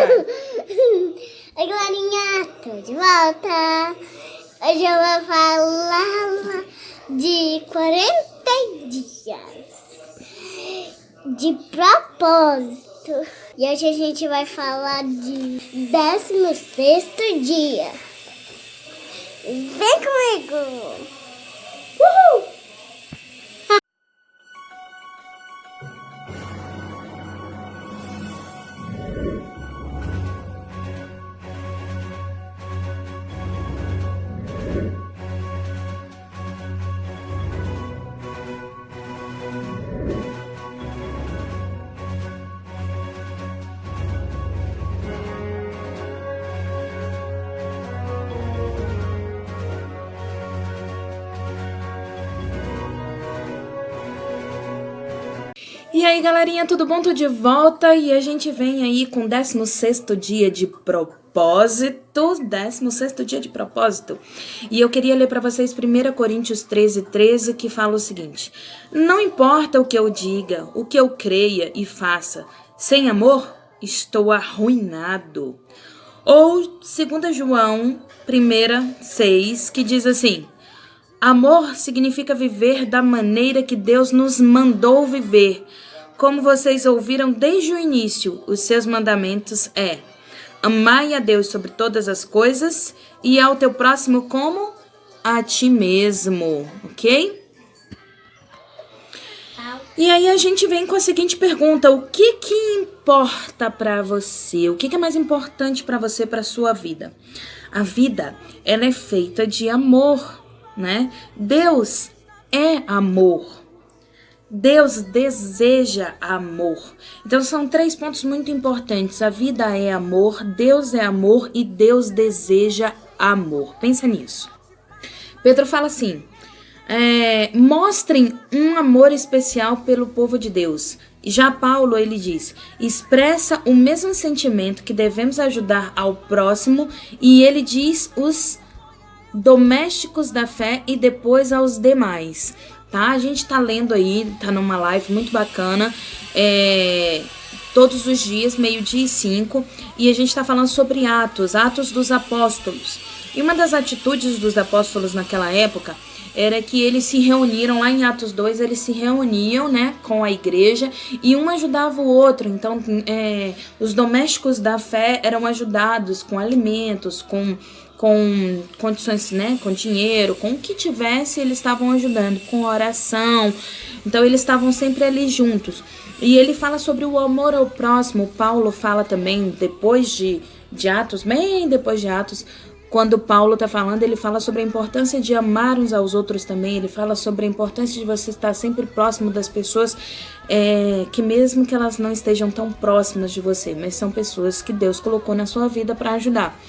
Oi, Glorinha, tô de volta. Hoje eu vou falar de 40 dias de propósito. E hoje a gente vai falar de 16º dia. Vem comigo! Uhul! E aí, galerinha, tudo bom? Tô de volta e a gente vem aí com o 16º dia de propósito. 16º dia de propósito. E eu queria ler para vocês 1 Coríntios 13:13, que fala o seguinte: não importa o que eu diga, o que eu creia e faça, sem amor, estou arruinado. Ou 2 João 1:6, que diz assim: amor significa viver da maneira que Deus nos mandou viver. Como vocês ouviram desde o início, os seus mandamentos é: amai a Deus sobre todas as coisas e ao teu próximo como a ti mesmo, ok? E aí a gente vem com a seguinte pergunta: o que importa para você? O que é mais importante para você, para sua vida? A vida, ela é feita de amor, né? Deus é amor. Deus deseja amor. Então são 3 pontos muito importantes. A vida é amor, Deus é amor e Deus deseja amor. Pensa nisso. Pedro fala assim: mostrem um amor especial pelo povo de Deus. Já Paulo, ele diz: expressa o mesmo sentimento que devemos ajudar ao próximo, e ele diz os domésticos da fé e depois aos demais, tá? A gente tá lendo aí, tá numa live muito bacana, todos os dias, 12:05, e a gente tá falando sobre Atos dos Apóstolos. E uma das atitudes dos apóstolos naquela época era que eles se reuniram, lá em Atos 2, eles se reuniam, né, com a igreja, e um ajudava o outro. Então, os domésticos da fé eram ajudados com alimentos, com condições, né, com dinheiro, com o que tivesse, eles estavam ajudando, com oração. Então, eles estavam sempre ali juntos. E ele fala sobre o amor ao próximo. Paulo fala também, depois de Atos, bem depois de Atos, quando Paulo está falando, ele fala sobre a importância de amar uns aos outros também. Ele fala sobre a importância de você estar sempre próximo das pessoas, que mesmo que elas não estejam tão próximas de você, mas são pessoas que Deus colocou na sua vida para ajudar.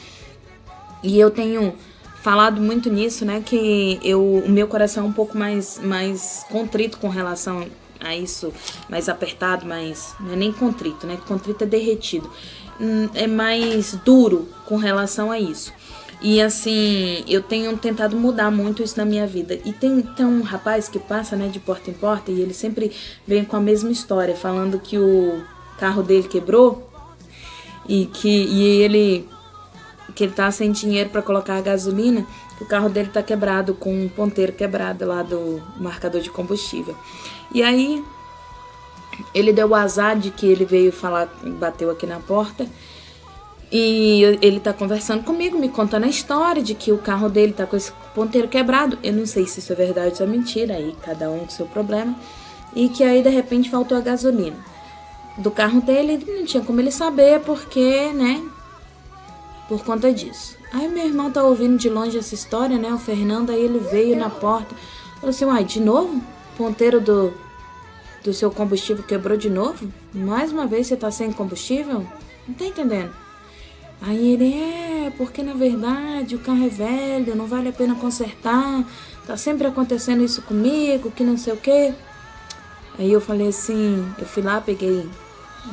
E eu tenho falado muito nisso, né, que o meu coração é um pouco mais contrito com relação a isso, mais apertado, mais, não é nem contrito, né, contrito é derretido, é mais duro com relação a isso. E assim, eu tenho tentado mudar muito isso na minha vida. E tem um rapaz que passa, né, de porta em porta, e ele sempre vem com a mesma história, falando que o carro dele quebrou e que ele tá sem dinheiro para colocar a gasolina, que o carro dele tá quebrado, com um ponteiro quebrado lá do marcador de combustível. E aí, ele deu o azar de que ele veio falar, bateu aqui na porta, e ele tá conversando comigo, me contando a história de que o carro dele tá com esse ponteiro quebrado. Eu não sei se isso é verdade ou se é mentira, aí cada um com seu problema. E que aí, de repente, faltou a gasolina do carro dele, não tinha como ele saber, porque, né, por conta disso. Aí meu irmão tá ouvindo de longe essa história, né, o Fernando, aí ele veio na porta, falou assim: uai, de novo? O ponteiro do seu combustível quebrou de novo? Mais uma vez você tá sem combustível? Não tá entendendo? Aí ele: porque na verdade o carro é velho, não vale a pena consertar, tá sempre acontecendo isso comigo, que não sei o quê. Aí eu falei assim, eu fui lá, peguei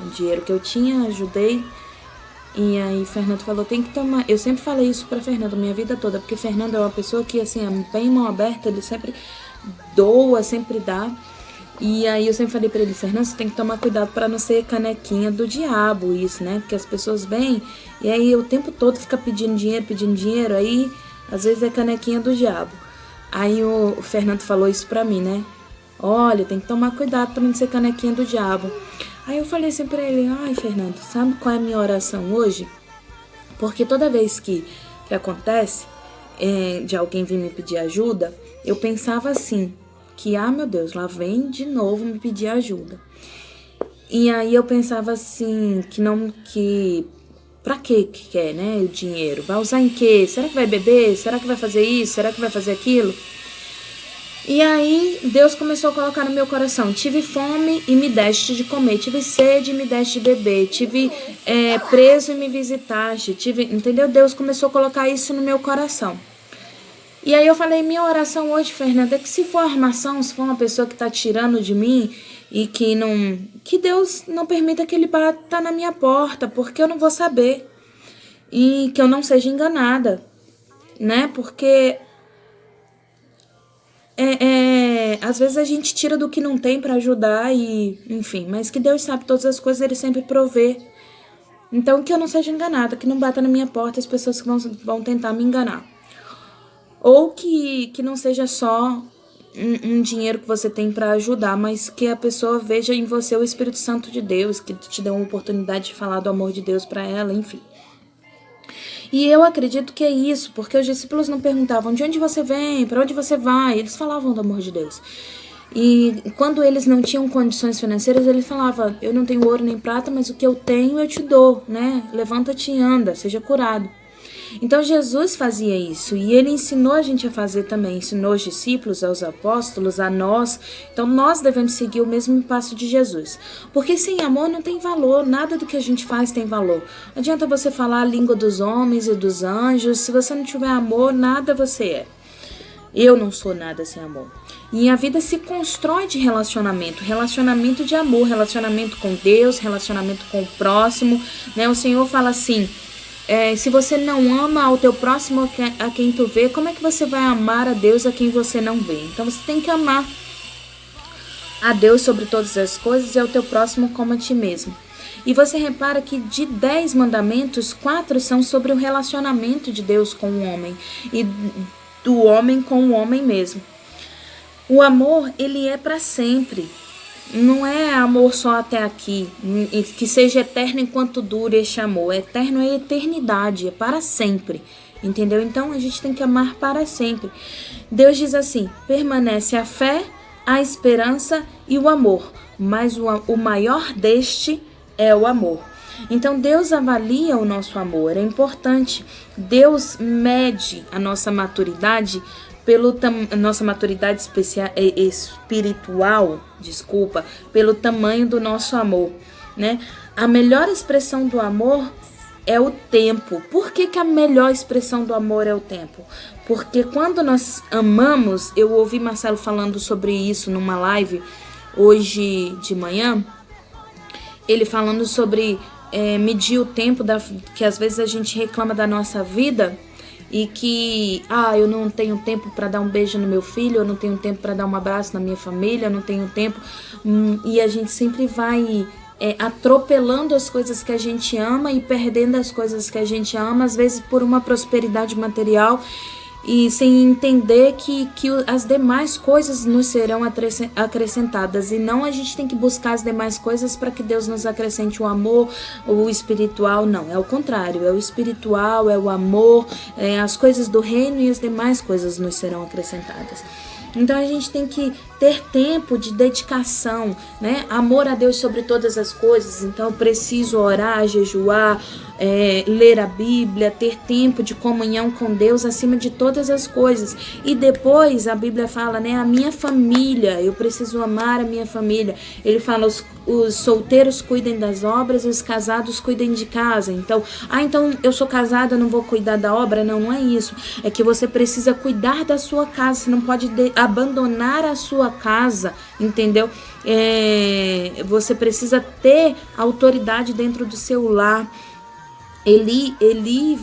o dinheiro que eu tinha, ajudei. E aí Fernando falou: tem que tomar. Eu sempre falei isso pra Fernando minha vida toda, porque Fernando é uma pessoa que, assim, é bem mão aberta, ele sempre doa, sempre dá. E aí eu sempre falei pra ele, Fernando, você tem que tomar cuidado pra não ser canequinha do diabo isso, né? Porque as pessoas vêm e aí o tempo todo fica pedindo dinheiro, aí às vezes é canequinha do diabo. Aí o Fernando falou isso pra mim, né? Olha, tem que tomar cuidado pra não ser canequinha do diabo. Aí eu falei assim pra ele, ai Fernando, sabe qual é a minha oração hoje? Porque toda vez que acontece de alguém vir me pedir ajuda, eu pensava assim, que, meu Deus, lá vem de novo me pedir ajuda. E aí eu pensava assim, pra que quer, né, o dinheiro? Vai usar em quê? Será que vai beber? Será que vai fazer isso? Será que vai fazer aquilo? E aí Deus começou a colocar no meu coração, tive fome e me deste de comer, tive sede e me deste de beber, tive preso e me visitaste, entendeu? Deus começou a colocar isso no meu coração. E aí eu falei, minha oração hoje, Fernanda, é que se for armação, se for uma pessoa que tá tirando de mim e que Deus não permita que ele bata na minha porta, porque eu não vou saber. E que eu não seja enganada, né? Porque às vezes a gente tira do que não tem pra ajudar e, enfim, mas que Deus sabe todas as coisas, ele sempre provê. Então que eu não seja enganada, que não bata na minha porta as pessoas que vão tentar me enganar. Ou que não seja só um dinheiro que você tem para ajudar, mas que a pessoa veja em você o Espírito Santo de Deus, que te dê uma oportunidade de falar do amor de Deus para ela, enfim. E eu acredito que é isso, porque os discípulos não perguntavam de onde você vem, para onde você vai, eles falavam do amor de Deus. E quando eles não tinham condições financeiras, ele falava, eu não tenho ouro nem prata, mas o que eu tenho eu te dou, né? Levanta-te e anda, seja curado. Então Jesus fazia isso e ele ensinou a gente a fazer também, ensinou os discípulos, aos apóstolos, a nós. Então nós devemos seguir o mesmo passo de Jesus, porque sem amor não tem valor, nada do que a gente faz tem valor. Não adianta você falar a língua dos homens e dos anjos, se você não tiver amor, nada você é. Eu não sou nada sem amor. E a vida se constrói de relacionamento de amor, relacionamento com Deus, relacionamento com o próximo, né? O Senhor fala assim, se você não ama ao teu próximo, a quem tu vê, como é que você vai amar a Deus a quem você não vê? Então você tem que amar a Deus sobre todas as coisas e ao teu próximo como a ti mesmo. E você repara que de 10 mandamentos, 4 são sobre o relacionamento de Deus com o homem e do homem com o homem mesmo. O amor, ele é para sempre. Não é amor só até aqui, que seja eterno enquanto dure este amor. Eterno é eternidade, é para sempre, entendeu? Então a gente tem que amar para sempre. Deus diz assim, permanece a fé, a esperança e o amor, mas o maior deste é o amor. Então Deus avalia o nosso amor, é importante. Deus mede a nossa maturidade nossa maturidade espiritual, pelo tamanho do nosso amor, né? A melhor expressão do amor é o tempo. Por que a melhor expressão do amor é o tempo? Porque quando nós amamos, eu ouvi Marcelo falando sobre isso numa live hoje de manhã, ele falando sobre medir o tempo que às vezes a gente reclama da nossa vida. E que, eu não tenho tempo para dar um beijo no meu filho, eu não tenho tempo para dar um abraço na minha família, eu não tenho tempo. E a gente sempre vai atropelando as coisas que a gente ama e perdendo as coisas que a gente ama, às vezes por uma prosperidade material e sem entender que as demais coisas nos serão acrescentadas. E não a gente tem que buscar as demais coisas para que Deus nos acrescente o amor, o espiritual, não. É o contrário, é o espiritual, é o amor, as coisas do reino e as demais coisas nos serão acrescentadas. Então a gente tem que ter tempo de dedicação, né? Amor a Deus sobre todas as coisas. Então eu preciso orar, jejuar, ler a Bíblia, ter tempo de comunhão com Deus acima de todas as coisas. E depois a Bíblia fala, né? A minha família, eu preciso amar a minha família. Ele fala, os solteiros cuidem das obras e os casados cuidem de casa. Então, então eu sou casada, não vou cuidar da obra? Não, não é isso. É que você precisa cuidar da sua casa, você não pode abandonar a sua casa, entendeu? Você precisa ter autoridade dentro do seu lar. Eli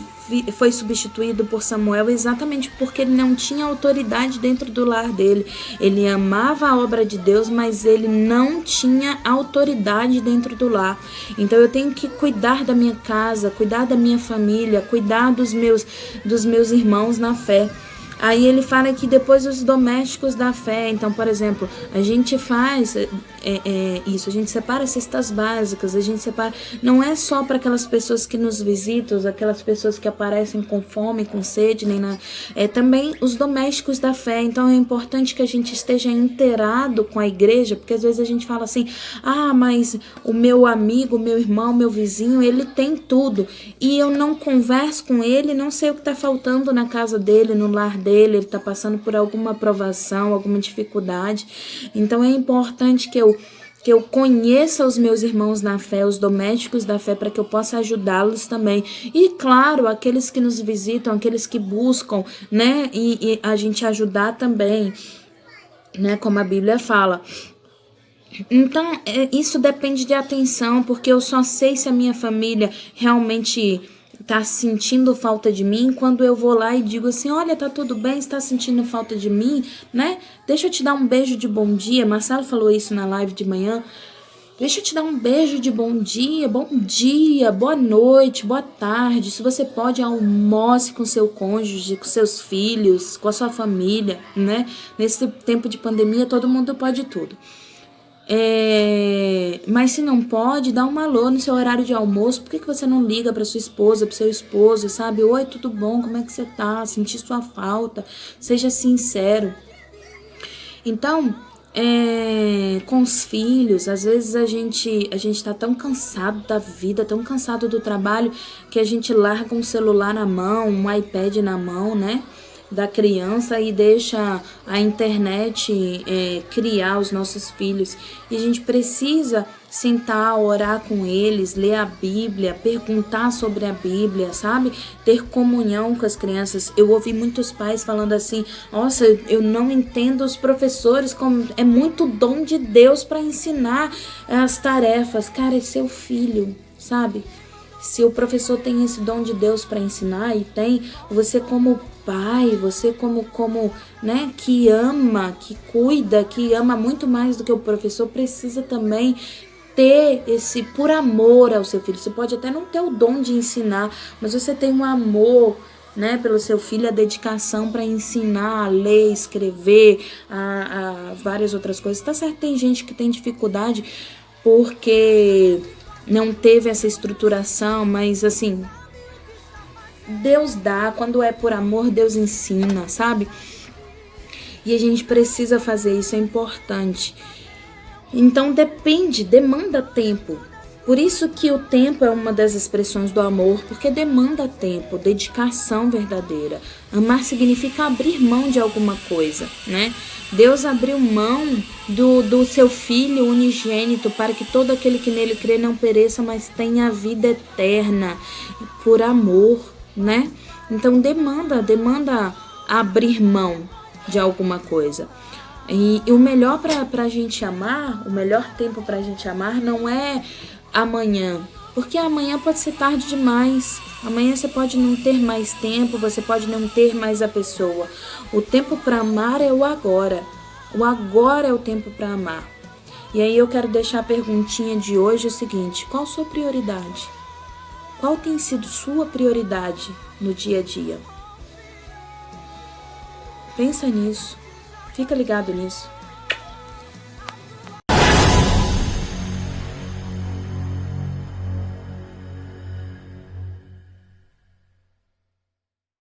foi substituído por Samuel exatamente porque ele não tinha autoridade dentro do lar dele. Ele amava a obra de Deus, mas ele não tinha autoridade dentro do lar. Então eu tenho que cuidar da minha casa, cuidar da minha família, cuidar dos meus irmãos na fé. Aí ele fala que depois os domésticos da fé. Então, por exemplo, a gente faz isso, a gente separa cestas básicas, a gente separa. Não é só para aquelas pessoas que nos visitam, aquelas pessoas que aparecem com fome, com sede, nem nada. É também os domésticos da fé. Então é importante que a gente esteja inteirado com a igreja, porque às vezes a gente fala assim: ah, mas o meu amigo, o meu irmão, meu vizinho, ele tem tudo. E eu não converso com ele, não sei o que está faltando na casa dele, no lar dele. Ele está passando por alguma provação, alguma dificuldade. Então é importante que eu conheça os meus irmãos na fé, os domésticos da fé, para que eu possa ajudá-los também. E claro, aqueles que nos visitam, aqueles que buscam, né? E a gente ajudar também, né? Como a Bíblia fala. Então, isso depende de atenção, porque eu só sei se a minha família realmente tá sentindo falta de mim quando eu vou lá e digo assim: olha, tá tudo bem, você tá sentindo falta de mim, né? Deixa eu te dar um beijo de bom dia. Marcelo falou isso na live de manhã. Deixa eu te dar um beijo de bom dia, boa noite, boa tarde. Se você pode, almoce com seu cônjuge, com seus filhos, com a sua família, né? Nesse tempo de pandemia, todo mundo pode tudo. Mas se não pode, dá um alô no seu horário de almoço. Por que você não liga para sua esposa, para seu esposo, sabe? Oi, tudo bom? Como é que você tá? Senti sua falta. Seja sincero. Então, com os filhos, às vezes a gente tá tão cansado da vida, tão cansado do trabalho, que a gente larga um celular na mão, um iPad na mão, né? Da criança e deixa a internet criar os nossos filhos. E a gente precisa sentar, orar com eles, ler a Bíblia, perguntar sobre a Bíblia, sabe? Ter comunhão com as crianças. Eu ouvi muitos pais falando assim: nossa, eu não entendo os professores, como é muito dom de Deus para ensinar as tarefas. Cara, é seu filho, sabe? Se o professor tem esse dom de Deus para ensinar, e tem, você como pai, você como né, que ama, que cuida, que ama muito mais do que o professor, precisa também ter esse por amor ao seu filho. Você pode até não ter o dom de ensinar, mas você tem um amor, né, pelo seu filho, a dedicação para ensinar a ler, escrever, a várias outras coisas. Tá certo, tem gente que tem dificuldade porque não teve essa estruturação, mas assim, Deus dá, quando é por amor, Deus ensina, sabe? E a gente precisa fazer isso, é importante. Então demanda tempo. Por isso que o tempo é uma das expressões do amor, porque demanda tempo, dedicação verdadeira. Amar significa abrir mão de alguma coisa, né? Deus abriu mão do seu Filho unigênito para que todo aquele que nele crê não pereça, mas tenha a vida eterna, por amor, né? Então demanda abrir mão de alguma coisa. E o melhor pra gente amar, o melhor tempo pra gente amar não é amanhã, porque amanhã pode ser tarde demais. Amanhã você pode não ter mais tempo, você pode não ter mais a pessoa. O tempo para amar é o agora. O agora é o tempo para amar. E aí eu quero deixar a perguntinha de hoje o seguinte: qual a sua prioridade? Qual tem sido sua prioridade no dia a dia? Pensa nisso. Fica ligado nisso.